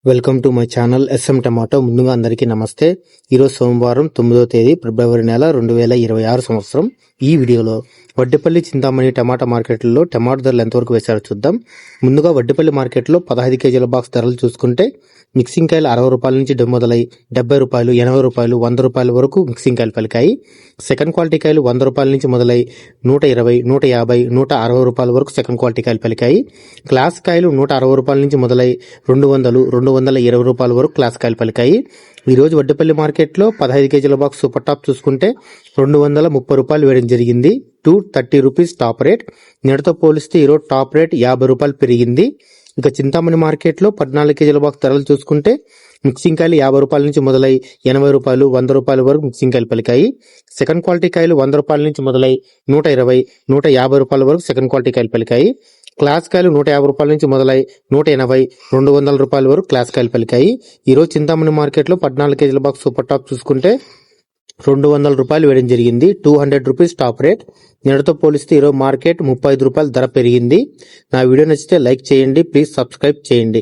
Welcome to my channel S M tomato. ముందుగా అందరికీ నమస్తే. ఈరోజు సోమవారం 9వ తేదీ ఫిబ్రవరి నెల 2026 సంవత్సరం. ఈ వీడియోలో వడ్డిపల్లి, చింతామణి టమాటా మార్కెట్లలో టమాటా ధరలు ఎంతవరకు వేశారో చూద్దాం. ముందుగా వడ్డిపల్లి మార్కెట్లో 15 కేజీల బాక్స్ ధరలు చూసుకుంటే మిక్సింగ్ కాయలు 60 రూపాయల నుంచి మొదలై 70 రూపాయలు, 80 రూపాయలు, 100 రూపాయల వరకు మిక్సింగ్ కాయలు పలికాయి. సెకండ్ క్వాలిటీ కాయలు 100 రూపాయల నుంచి మొదలై 120, 150, 160 రూపాయల వరకు సెకండ్ క్వాలిటీ కాయలు పలికాయి. క్లాస్ కాయలు 160 రూపాయల నుంచి మొదలై 200, 220 రూపాయల వరకు క్లాస్ కాయలు పలికాయి. ఈ రోజు వడ్డిపల్లి మార్కెట్లో 15 కేజీల బాక్స్ సూపర్ టాప్ చూసుకుంటే 230 రూపాయలు వేయడం జరిగింది. 230 రూపీస్ టాప్ రేట్. నిన్నటితో పోలిస్తే ఈరోజు టాప్ రేట్ 50 రూపాయలు పెరిగింది. ఇక చింతామణి మార్కెట్లో 14 కేజీల బాక్స్ ధరలు చూసుకుంటే మిక్సింగ్ కాయలు 50 రూపాయల నుంచి మొదలై 80 రూపాయలు, 100 రూపాయల వరకు మిక్సింగ్ కాయలు పలికాయి. సెకండ్ క్వాలిటీ కాయలు 100 రూపాయల నుంచి మొదలై 120, 150 రూపాయల వరకు సెకండ్ క్వాలిటీ కాయలు పలికాయి. క్లాస్ కాయలు 150 రూపాయల నుంచి మొదలై 180, 200 రూపాయల వరకు క్లాస్ కాయలు పలికాయి. ఈరోజు చింతామణి మార్కెట్లో 14 కేజీల బాక్స్ సూపర్ టాప్ చూసుకుంటే 200 రూపాయలు వేయడం జరిగింది. 200 రూపీస్ టాప్ రేట్. నిన్నటితో పోలిస్తే ఈరోజు మార్కెట్ 35 రూపాయలు ధర పెరిగింది. నా వీడియో నచ్చితే లైక్ చేయండి, ప్లీజ్ సబ్స్క్రైబ్ చేయండి.